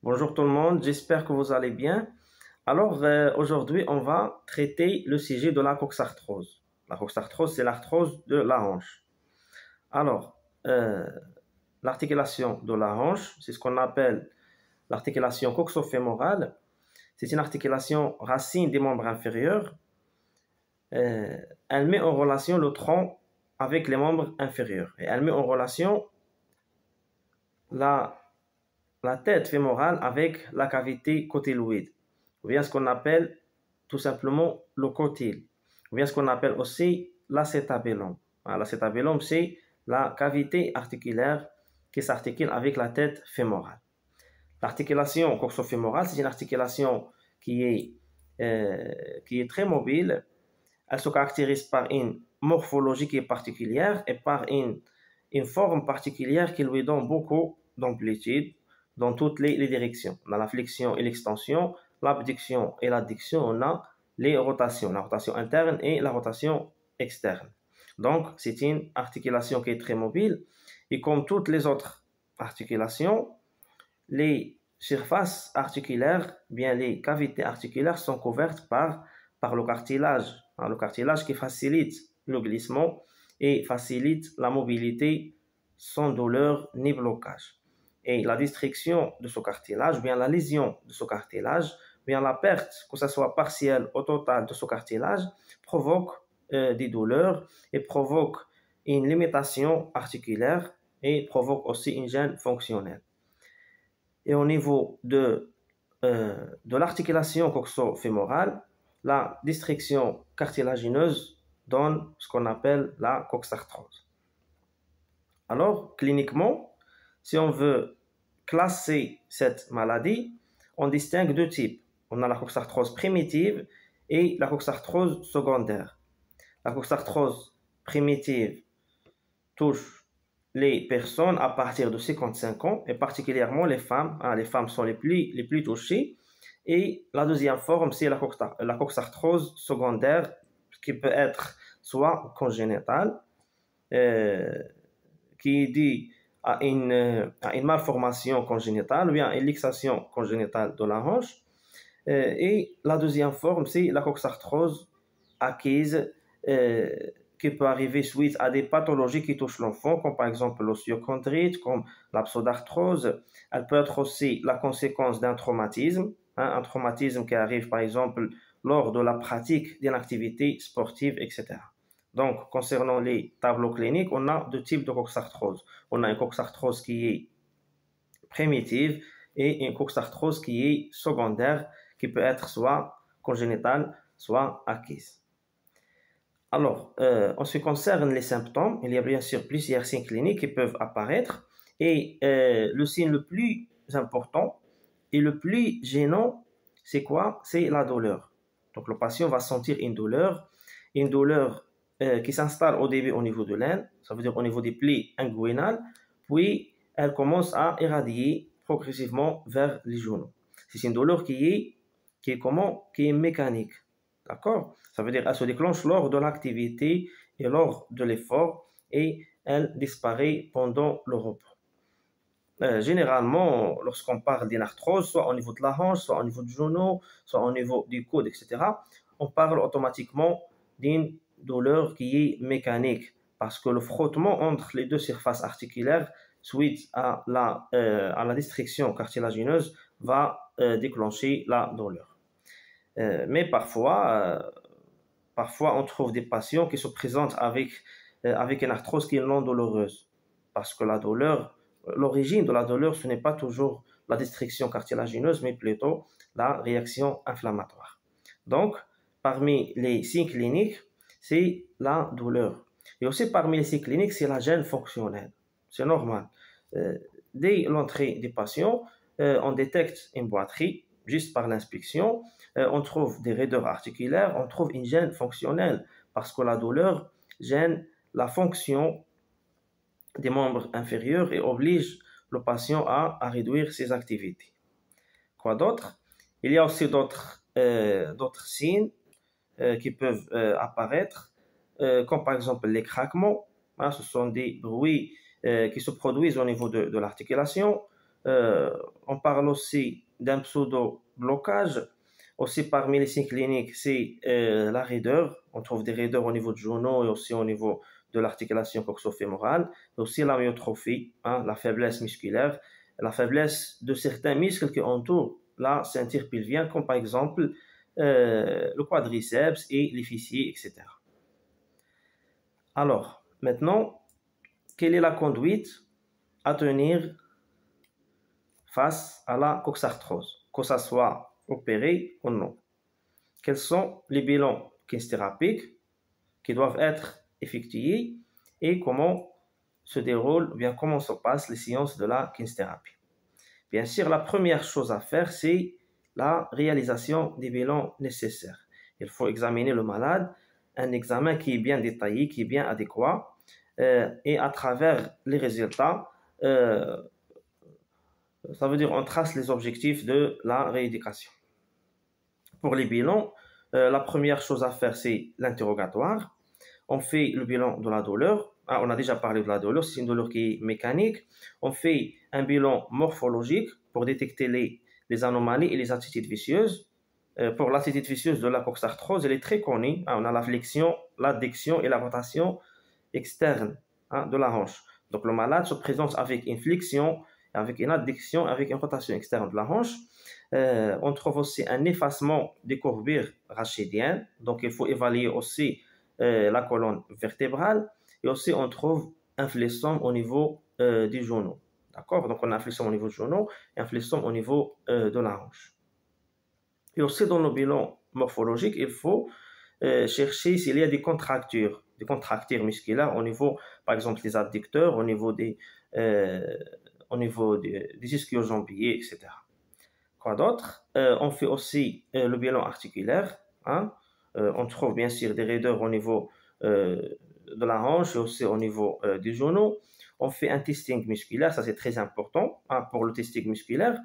Bonjour tout le monde, j'espère que vous allez bien. Alors aujourd'hui, on va traiter le sujet de la coxarthrose. La coxarthrose, c'est l'arthrose de la hanche. Alors, l'articulation de la hanche, c'est ce qu'on appelle l'articulation coxofémorale. C'est une articulation racine des membres inférieurs. Elle met en relation le tronc avec les membres inférieurs. Et elle met en relation la tête fémorale avec la cavité cotyloïde, ou bien ce qu'on appelle tout simplement le cotyle, ou bien ce qu'on appelle aussi l'acétabellum. L'acétabellum, c'est la cavité articulaire qui s'articule avec la tête fémorale. L'articulation coxofémorale, c'est une articulation qui est très mobile. Elle se caractérise par une morphologie qui est particulière et par une forme particulière qui lui donne beaucoup d'amplitude dans toutes les directions. On a la flexion et l'extension, l'abduction et l'adduction, on a les rotations, la rotation interne et la rotation externe. Donc, c'est une articulation qui est très mobile et comme toutes les autres articulations, les surfaces articulaires, bien les cavités articulaires sont couvertes par le cartilage qui facilite le glissement et facilite la mobilité sans douleur ni blocage. Et la destruction de ce cartilage, bien la lésion de ce cartilage, bien la perte, que ce soit partielle ou totale de ce cartilage, provoque des douleurs et provoque une limitation articulaire et provoque aussi une gêne fonctionnelle. Et au niveau de l'articulation coxofémorale, la destruction cartilagineuse donne ce qu'on appelle la coxarthrose. Alors, cliniquement, si on veut classer cette maladie, on distingue deux types. On a la coxarthrose primitive et la coxarthrose secondaire. La coxarthrose primitive touche les personnes à partir de 55 ans et particulièrement les femmes. Les femmes sont les plus touchées. Et la deuxième forme, c'est la coxarthrose secondaire qui peut être soit congénitale, qui est due à une malformation congénitale ou bien une luxation congénitale de la hanche. Et la deuxième forme, c'est la coxarthrose acquise qui peut arriver suite à des pathologies qui touchent l'enfant, comme par exemple l'osteochondrite, comme la pseudarthrose. Elle peut être aussi la conséquence d'un traumatisme, un traumatisme qui arrive par exemple lors de la pratique d'une activité sportive, etc. Donc, concernant les tableaux cliniques, on a deux types de coxarthrose. On a une coxarthrose qui est primitive et une coxarthrose qui est secondaire, qui peut être soit congénitale, soit acquise. Alors, en ce qui concerne les symptômes, il y a bien sûr plusieurs signes cliniques qui peuvent apparaître. Et le signe le plus important et le plus gênant, c'est quoi? C'est la douleur. Donc, le patient va sentir une douleur qui s'installe au début au niveau de l'aine, ça veut dire au niveau des plis inguinales, puis elle commence à irradier progressivement vers les genoux. C'est une douleur qui est mécanique. D'accord? Ça veut dire qu'elle se déclenche lors de l'activité et lors de l'effort et elle disparaît pendant le repos. Généralement, lorsqu'on parle d'une arthrose, soit au niveau de la hanche, soit au niveau du genou, soit au niveau du coude, etc., on parle automatiquement d'une douleur qui est mécanique parce que le frottement entre les deux surfaces articulaires suite à la destruction cartilagineuse va déclencher la douleur. Mais parfois, on trouve des patients qui se présentent avec une arthrose qui est non douloureuse parce que l'origine de la douleur, ce n'est pas toujours la destruction cartilagineuse, mais plutôt la réaction inflammatoire. Donc, parmi les signes cliniques, c'est la douleur. Et aussi parmi les signes cliniques, c'est la gêne fonctionnelle. C'est normal. Dès l'entrée des patients, on détecte une boiterie juste par l'inspection. On trouve des raideurs articulaires, on trouve une gêne fonctionnelle parce que la douleur gêne la fonction des membres inférieurs et oblige le patient à réduire ses activités. Quoi d'autre? Il y a aussi d'autres signes qui peuvent apparaître, comme par exemple les craquements. Ce sont des bruits qui se produisent au niveau de l'articulation. On parle aussi d'un pseudo-blocage. Aussi, parmi les signes cliniques, c'est la raideur. On trouve des raideurs au niveau du genou et aussi au niveau de l'articulation coxo-fémorale. Aussi la myotrophie, hein, la faiblesse musculaire, la faiblesse de certains muscles qui entourent la ceinture pelvienne, comme par exemple le quadriceps et les fessiers, etc. Alors, maintenant, quelle est la conduite à tenir face à la coxarthrose, que ça soit opéré ou non? Quels sont les bilans kinésithérapiques qui doivent être effectués et comment se déroulent, ou bien comment se passent les séances de la kinésithérapie? Bien sûr, la première chose à faire, c'est la réalisation des bilans nécessaires. Il faut examiner le malade, un examen qui est bien détaillé, qui est bien adéquat, et à travers les résultats, ça veut dire on trace les objectifs de la rééducation. Pour les bilans, la première chose à faire, c'est l'interrogatoire. On fait le bilan de la douleur. Ah, on a déjà parlé de la douleur, c'est une douleur qui est mécanique. On fait un bilan morphologique pour détecter les anomalies et les attitudes vicieuses. Pour l'attitude vicieuse de la coxarthrose, elle est très connue. Ah, on a la flexion, l'adduction et la rotation externe, hein, de la hanche. Donc le malade se présente avec une flexion, avec une adduction, avec une rotation externe de la hanche. On trouve aussi un effacement des courbures rachidiennes. Donc il faut évaluer aussi la colonne vertébrale. Et aussi on trouve un fléchissement au niveau du genou. D'accord? Donc on a un fléchissement au niveau du genou et un fléchissement au niveau de la hanche. Et aussi dans le bilan morphologique, il faut chercher s'il y a des contractures musculaires au niveau, par exemple, des adducteurs, au niveau des ischio-jambiers, etc. Quoi d'autre? On fait aussi le bilan articulaire. Hein? On trouve bien sûr des raideurs au niveau de la hanche et aussi au niveau du genou. On fait un testing musculaire, ça c'est très important, hein, pour le testing musculaire.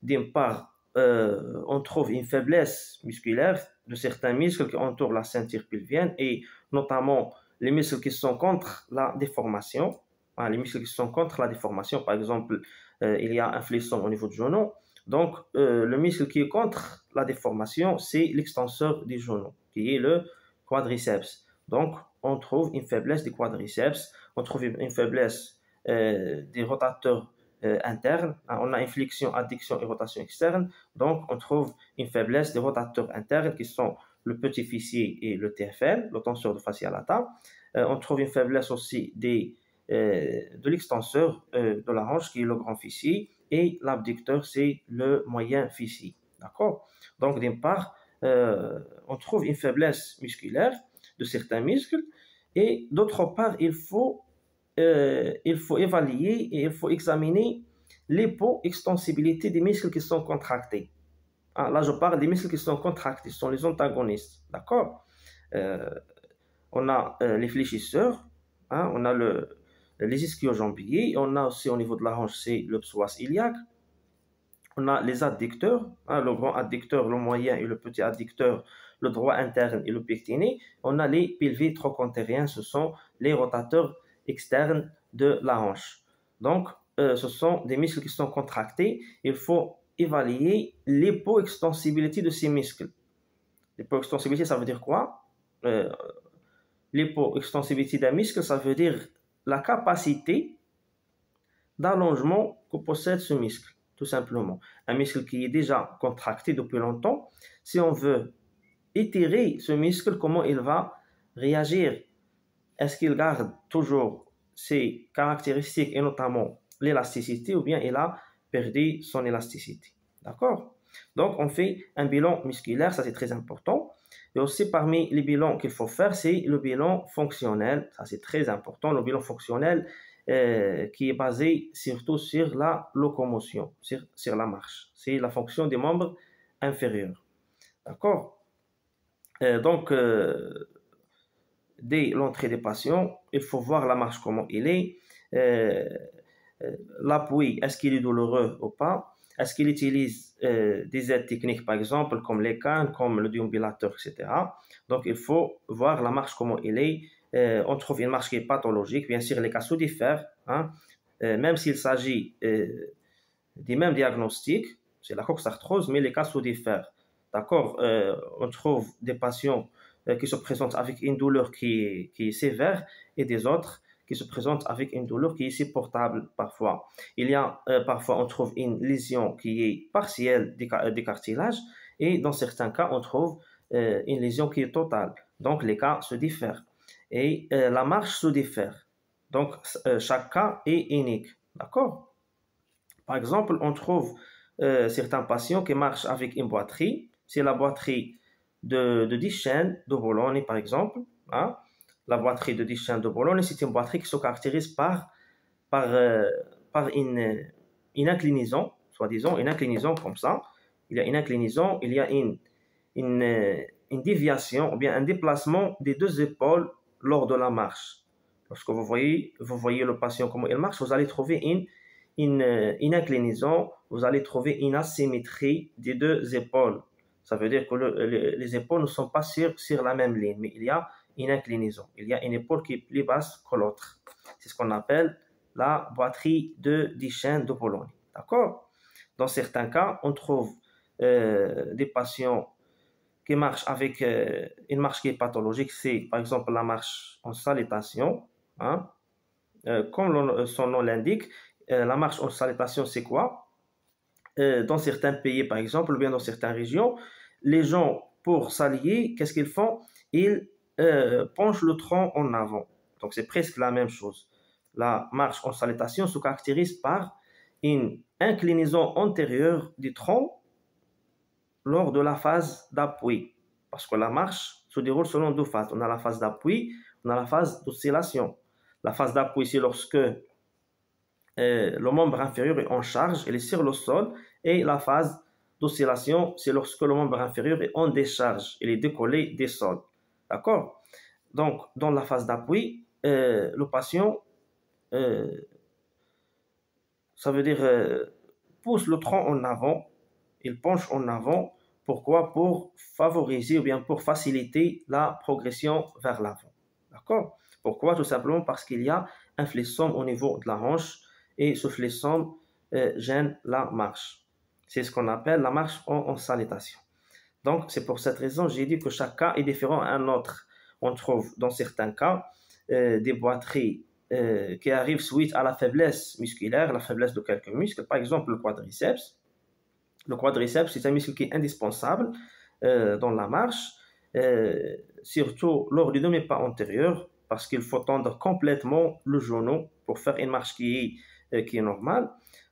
D'une part, on trouve une faiblesse musculaire de certains muscles qui entourent la ceinture pelvienne et notamment les muscles qui sont contre la déformation. Hein, les muscles qui sont contre la déformation, par exemple, il y a un fléchissement au niveau du genou. Donc, le muscle qui est contre la déformation, c'est l'extenseur du genou, qui est le quadriceps. Donc, on trouve une faiblesse du quadriceps, on trouve une faiblesse des rotateurs internes. On a une flexion, adduction et rotation externe. Donc, on trouve une faiblesse des rotateurs internes qui sont le petit fessier et le TFL, le tenseur de fascia lata. On trouve une faiblesse aussi de l'extenseur de la hanche qui est le grand fessier et l'abducteur c'est le moyen fessier. D'accord? Donc, d'une part, on trouve une faiblesse musculaire de certains muscles et d'autre part, il faut évaluer et il faut examiner l'hypoextensibilité des muscles qui sont contractés. Ah, là, je parle des muscles qui sont contractés, ce sont les antagonistes. D'accord? On a les fléchisseurs, hein, on a les ischio-jambiers, on a aussi au niveau de la hanche, c'est le psoas iliaque. On a les adducteurs, hein, le grand adducteur, le moyen et le petit adducteur, le droit interne et le pectiné. On a les pelvis trochantériens, ce sont les rotateurs externes de la hanche. Donc, ce sont des muscles qui sont contractés. Il faut évaluer l'hypoextensibilité de ces muscles. L'hypoextensibilité, ça veut dire quoi? L'hypoextensibilité d'un muscle, ça veut dire la capacité d'allongement que possède ce muscle, tout simplement. Un muscle qui est déjà contracté depuis longtemps, si on veut étirer ce muscle, comment il va réagir? Est-ce qu'il garde toujours ses caractéristiques et notamment l'élasticité ou bien il a perdu son élasticité? D'accord? Donc, on fait un bilan musculaire, ça c'est très important. Et aussi, parmi les bilans qu'il faut faire, c'est le bilan fonctionnel. Ça c'est très important, le bilan fonctionnel qui est basé surtout sur la locomotion, sur la marche. C'est la fonction des membres inférieurs. D'accord? Donc, dès l'entrée des patients, il faut voir la marche, comment il est. L'appui, est-ce qu'il est douloureux ou pas? Est-ce qu'il utilise des aides techniques, par exemple, comme les cannes, comme le déambulateur, etc. Donc, il faut voir la marche, comment il est. On trouve une marche qui est pathologique. Bien sûr, les cas se diffèrent. Hein. Même s'il s'agit des mêmes diagnostics, c'est la coxarthrose, mais les cas se diffèrent. D'accord? On trouve des patients qui se présentent avec une douleur qui est sévère et des autres qui se présentent avec une douleur qui est supportable parfois. Il y a parfois on trouve une lésion qui est partielle des cartilages et dans certains cas on trouve une lésion qui est totale. Donc les cas se diffèrent et la marche se diffère. Donc chaque cas est unique. D'accord? Par exemple, on trouve certains patients qui marchent avec une boiterie. C'est la boiterie de 10 chaînes de Bologne, par exemple. Hein. La boiterie de 10 chaînes de Bologne, c'est une boiterie qui se caractérise par, euh, par une inclinaison, soi-disant, une inclinaison comme ça. Il y a une inclinaison, il y a une, euh, une déviation, ou bien un déplacement des deux épaules lors de la marche. Lorsque vous voyez le patient comment il marche, vous allez trouver une inclinaison, vous allez trouver une asymétrie des deux épaules. Ça veut dire que les épaules ne sont pas sur la même ligne, mais il y a une inclinaison. Il y a une épaule qui est plus basse que l'autre. C'est ce qu'on appelle la boiterie de 10 chaînes de Pologne. D'accord? Dans certains cas, on trouve des patients qui marchent avec une marche qui est pathologique. C'est par exemple la marche en salutation. Hein? Comme son nom l'indique, la marche en salutation, c'est quoi? Dans certains pays, par exemple, ou bien dans certaines régions, les gens, pour s'allier, qu'est-ce qu'ils font? Ils penchent le tronc en avant. Donc, c'est presque la même chose. La marche en salutation se caractérise par une inclinaison antérieure du tronc lors de la phase d'appui. Parce que la marche se déroule selon deux phases. On a la phase d'appui, on a la phase d'oscillation. La phase d'appui, c'est lorsque le membre inférieur est en charge, il est sur le sol, et la phase d'oscillation, c'est lorsque le membre inférieur est en décharge, il est décollé des sols. D'accord? Donc, dans la phase d'appui, le patient, ça veut dire, pousse le tronc en avant, il penche en avant. Pourquoi? Pour favoriser ou bien pour faciliter la progression vers l'avant. D'accord? Pourquoi? Tout simplement parce qu'il y a un flexum au niveau de la hanche et ce flexum gêne la marche. C'est ce qu'on appelle la marche en salutation. Donc, c'est pour cette raison que j'ai dit que chaque cas est différent à un autre. On trouve dans certains cas des boiteries qui arrivent suite à la faiblesse musculaire, la faiblesse de quelques muscles, par exemple le quadriceps. Le quadriceps, c'est un muscle qui est indispensable dans la marche, surtout lors du demi-pas antérieur, parce qu'il faut tendre complètement le genou pour faire une marche qui est normale.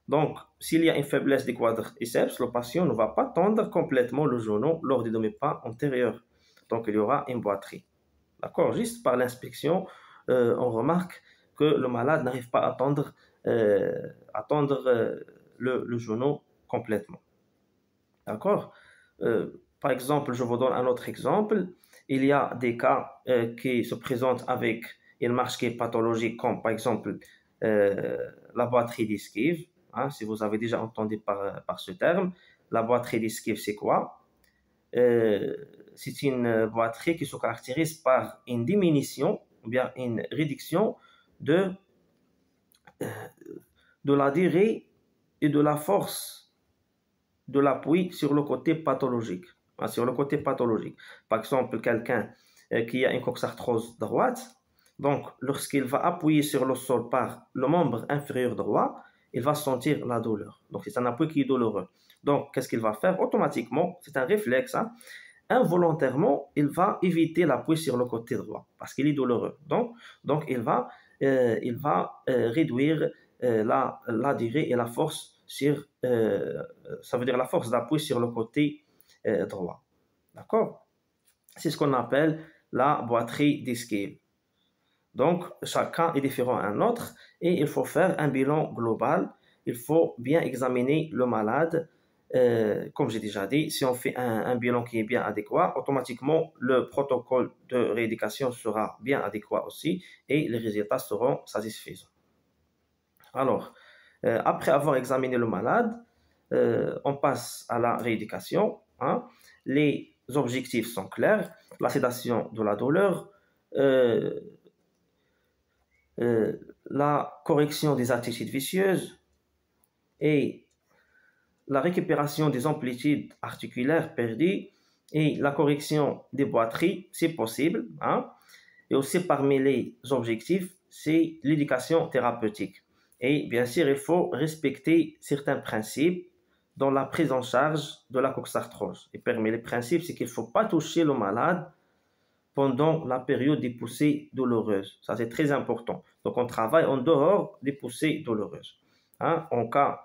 Donc, s'il y a une faiblesse des quadriceps, le patient ne va pas tendre complètement le genou lors du demi-pas antérieur. Donc, il y aura une boiterie. D'accord? Juste par l'inspection, on remarque que le malade n'arrive pas à tendre le genou complètement. D'accord? Par exemple, je vous donne un autre exemple. Il y a des cas qui se présentent avec une marche qui est pathologique, comme par exemple la boiterie d'esquive. Hein, si vous avez déjà entendu par ce terme, la boiterie d'esquive, c'est quoi? C'est une boiterie qui se caractérise par une diminution ou bien une réduction de la durée et de la force de l'appui sur le côté pathologique. Sur le côté pathologique. Par exemple, quelqu'un qui a une coxarthrose droite, donc lorsqu'il va appuyer sur le sol par le membre inférieur droit, il va sentir la douleur. Donc c'est un appui qui est douloureux. Donc qu'est-ce qu'il va faire? Automatiquement, c'est un réflexe, hein, involontairement, il va éviter l'appui sur le côté droit parce qu'il est douloureux. Donc il va réduire la durée et la force sur, ça veut dire la force d'appui sur le côté droit. D'accord? C'est ce qu'on appelle la boiterie d'esquive. Donc, chacun est différent à un autre et il faut faire un bilan global. Il faut bien examiner le malade. Comme j'ai déjà dit, si on fait un bilan qui est bien adéquat, automatiquement, le protocole de rééducation sera bien adéquat aussi et les résultats seront satisfaisants. Alors, après avoir examiné le malade, on passe à la rééducation. Hein. Les objectifs sont clairs, la sédation de la douleur, la correction des attitudes vicieuses et la récupération des amplitudes articulaires perdues et la correction des boiteries, c'est possible, hein. Et aussi parmi les objectifs, c'est l'éducation thérapeutique. Et bien sûr, il faut respecter certains principes dans la prise en charge de la coxarthrose. Et parmi les principes, c'est qu'il ne faut pas toucher le malade pendant la période des poussées douloureuses. Ça, c'est très important. Donc, on travaille en dehors des poussées douloureuses. Hein? En cas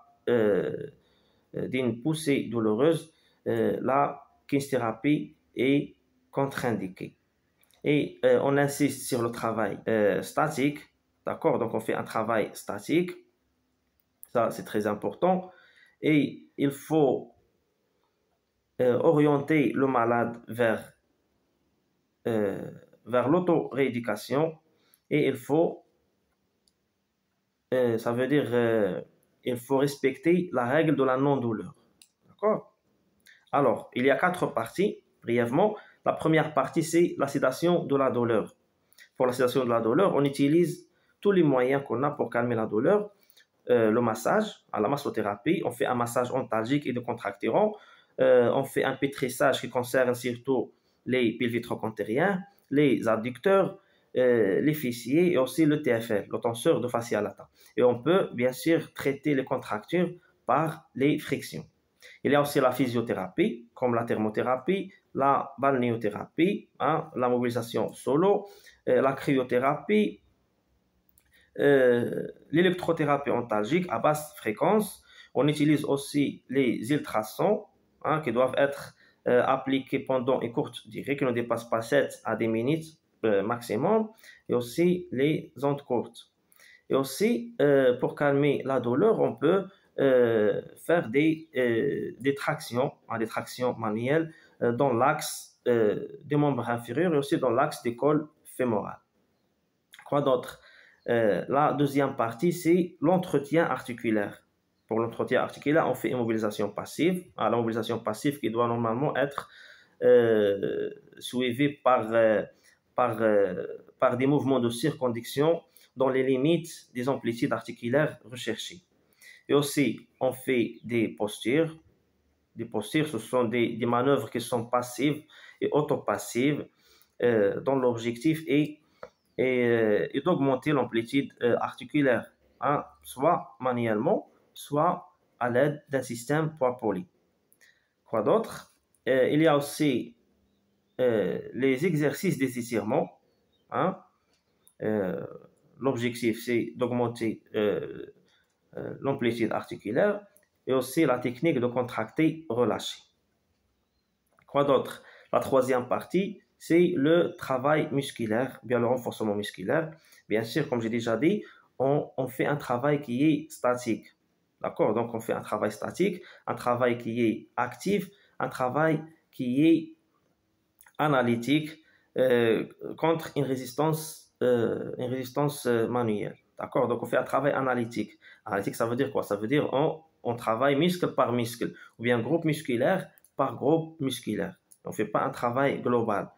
d'une poussée douloureuse, la kinésithérapie est contre-indiquée. Et on insiste sur le travail statique, d'accord? Donc, on fait un travail statique. Ça, c'est très important. Et il faut orienter le malade vers l'auto-rééducation et ça veut dire, il faut respecter la règle de la non-douleur. D'accord? Alors, il y a 4 parties, brièvement. La première partie, c'est la sédation de la douleur. Pour la sédation de la douleur, on utilise tous les moyens qu'on a pour calmer la douleur. Le massage, à la massothérapie, on fait un massage ontalgique et décontracturant. On fait un pétrissage qui concerne surtout les piliers trochantériens, les adducteurs, les fessiers et aussi le TFL, le tenseur de fascia lata. Et on peut bien sûr traiter les contractures par les frictions. Il y a aussi la physiothérapie, comme la thermothérapie, la balnéothérapie, hein, la mobilisation solo, la cryothérapie, l'électrothérapie ontalgique à basse fréquence. On utilise aussi les ultrasons, hein, qui doivent être appliqués pendant une courte durée, qui ne dépassent pas 7 à 10 minutes maximum, et aussi les ondes courtes. Et aussi, pour calmer la douleur, on peut faire des tractions, hein, des tractions manuelles dans l'axe des membres inférieurs et aussi dans l'axe des cols fémorales. Quoi d'autre? La deuxième partie, c'est l'entretien articulaire. Pour l'entretien articulaire, on fait une mobilisation passive. La mobilisation passive qui doit normalement être suivie par des mouvements de circonduction dans les limites des amplitudes articulaires recherchées. Et aussi, on fait des postures. Des postures, ce sont des manœuvres qui sont passives et autopassives dont l'objectif est d'augmenter l'amplitude articulaire, hein, soit manuellement, soit à l'aide d'un système poids-poli. Quoi d'autre? Il y a aussi les exercices d'étirement. Hein. L'objectif, c'est d'augmenter l'amplitude articulaire et aussi la technique de contracter relâcher. Quoi d'autre? La troisième partie, c'est le travail musculaire, bien le renforcement musculaire. Bien sûr, comme j'ai déjà dit, on fait un travail qui est statique. D'accord? Donc, on fait un travail statique, un travail qui est actif, un travail qui est analytique contre une résistance manuelle. D'accord? Donc, on fait un travail analytique. Analytique, ça veut dire quoi? Ça veut dire on travaille muscle par muscle, ou bien groupe musculaire par groupe musculaire. On ne fait pas un travail global.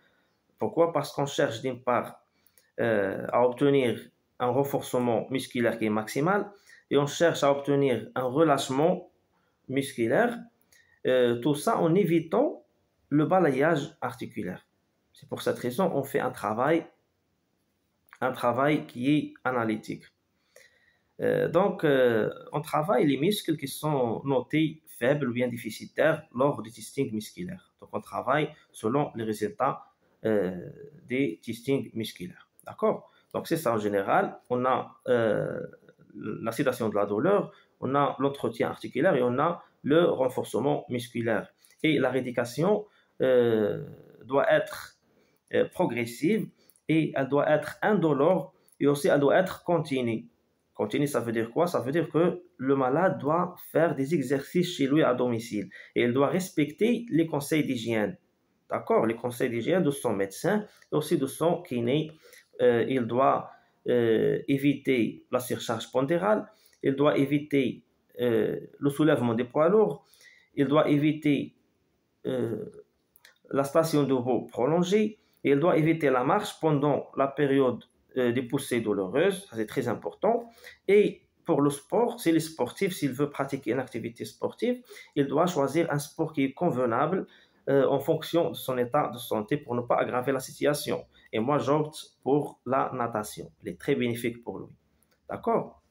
Pourquoi? Parce qu'on cherche d'une part à obtenir un renforcement musculaire qui est maximal et on cherche à obtenir un relâchement musculaire, tout ça en évitant le balayage articulaire. C'est pour cette raison qu'on fait un travail qui est analytique. Donc, on travaille les muscles qui sont notés faibles ou bien déficitaires lors du testing musculaire. Donc, on travaille selon les résultats des testings musculaires. D'accord? Donc, c'est ça en général. On a la sédation de la douleur, on a l'entretien articulaire et on a le renforcement musculaire. Et la rééducation doit être progressive et elle doit être indolore et aussi elle doit être continue. Continue, ça veut dire quoi? Ça veut dire que le malade doit faire des exercices chez lui à domicile et il doit respecter les conseils d'hygiène. D'accord? Les conseils d'hygiène de son médecin et aussi de son kiné. Il doit éviter la surcharge pondérale, il doit éviter le soulèvement des poids lourds, il doit éviter la station de repos prolongée et il doit éviter la marche pendant la période des poussées douloureuses, ça c'est très important. Et pour le sport, si les sportifs, s'il veut pratiquer une activité sportive, il doit choisir un sport qui est convenable en fonction de son état de santé pour ne pas aggraver la situation. Et moi, j'opte pour la natation. Elle est très bénéfique pour lui. D'accord?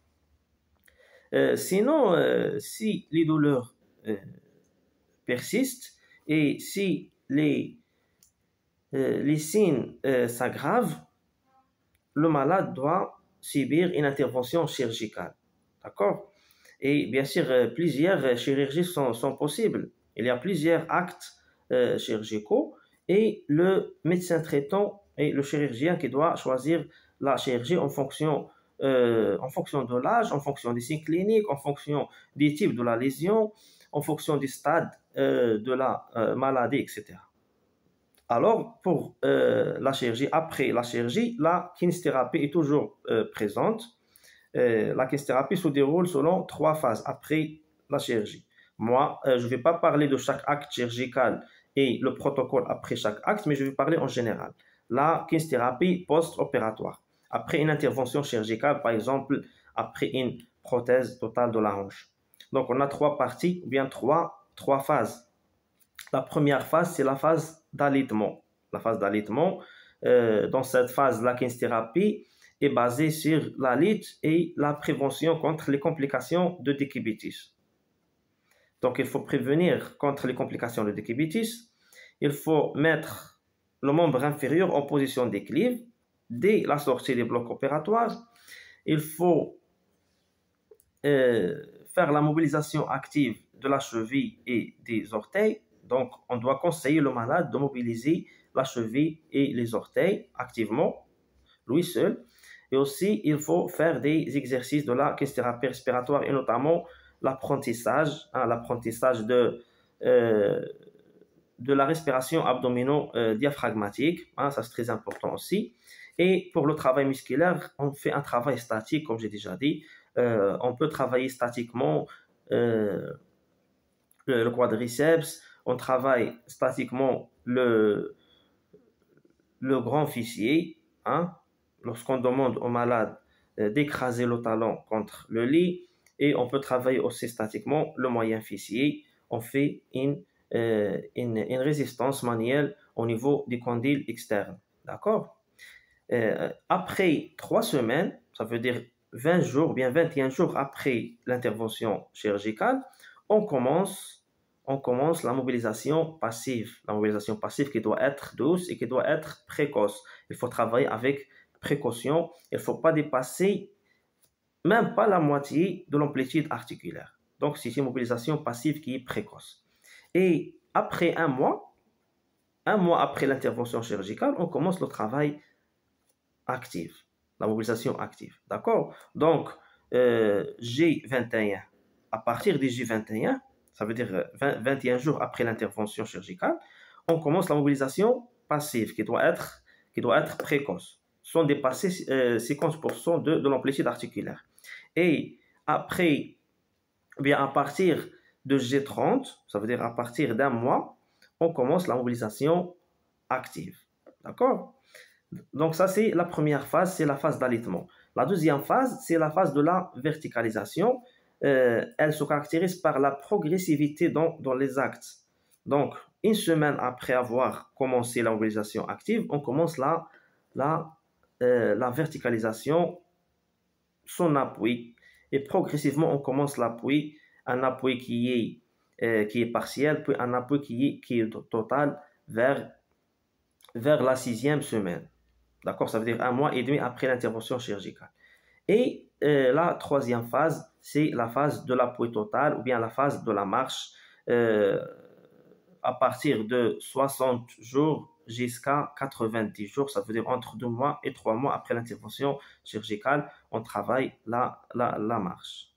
Sinon, si les douleurs persistent et si les signes s'aggravent, le malade doit subir une intervention chirurgicale. D'accord? Et bien sûr, plusieurs chirurgies sont possibles. Il y a plusieurs actes chirurgicaux et le médecin traitant et le chirurgien qui doit choisir la chirurgie en fonction de l'âge, en fonction des signes cliniques, en fonction des types de la lésion, en fonction du stade de la maladie, etc. Alors, pour la chirurgie, après la chirurgie, la kinésithérapie est toujours présente. La kinésithérapie se déroule selon 3 phases après la chirurgie. Moi, je ne vais pas parler de chaque acte chirurgical et le protocole après chaque acte, mais je vais parler en général. La kinésithérapie post-opératoire, après une intervention chirurgicale, par exemple, après une prothèse totale de la hanche. Donc, on a 3 parties, ou bien trois phases. La première phase, c'est la phase d'alitement. La phase d'alitement, dans cette phase, la kinésithérapie est basée sur la lutte et la prévention contre les complications de décubitus. Donc, il faut prévenir contre les complications de décubitus. Il faut mettre le membre inférieur en position d'équilibre dès la sortie des blocs opératoires. Il faut faire la mobilisation active de la cheville et des orteils. Donc, on doit conseiller le malade de mobiliser la cheville et les orteils activement, lui seul. Et aussi, il faut faire des exercices de la kinésithérapie respiratoire et notamment l'apprentissage de la respiration abdomino-diaphragmatique. Ça, c'est très important aussi. Et pour le travail musculaire, on fait un travail statique, comme j'ai déjà dit. On peut travailler statiquement le quadriceps, on travaille statiquement le grand fessier, lorsqu'on demande au malade d'écraser le talon contre le lit, et on peut travailler aussi statiquement le moyen fessier. On fait une résistance manuelle au niveau du condyle externe. D'accord? Après 3 semaines, ça veut dire 20 jours, bien 21 jours après l'intervention chirurgicale, on commence la mobilisation passive. La mobilisation passive qui doit être douce et qui doit être précoce. Il faut travailler avec précaution. Il ne faut pas dépasser même pas la moitié de l'amplitude articulaire. Donc, c'est une mobilisation passive qui est précoce. Et après 1 mois après l'intervention chirurgicale, on commence le travail active, la mobilisation active. D'accord? Donc, J21, à partir du J21, ça veut dire 21 jours après l'intervention chirurgicale, on commence la mobilisation passive qui doit être précoce, sans dépasser 50% de l'amplitude articulaire. Et après, à partir de G30, ça veut dire à partir d'1 mois, on commence la mobilisation active. D'accord? Donc ça, c'est la première phase, c'est la phase d'alitement. La deuxième phase, c'est la phase de la verticalisation. Elle se caractérise par la progressivité dans les actes. Donc, 1 semaine après avoir commencé la mobilisation active, on commence la verticalisation, son appui. Et progressivement, on commence l'appui, un appui qui est partiel, puis un appui qui est total vers la 6e semaine. D'accord? Ça veut dire 1 mois et demi après l'intervention chirurgicale. Et la 3e phase, c'est la phase de l'appui total ou bien la phase de la marche à partir de 60 jours jusqu'à 90 jours. Ça veut dire entre 2 mois et 3 mois après l'intervention chirurgicale, on travaille la marche.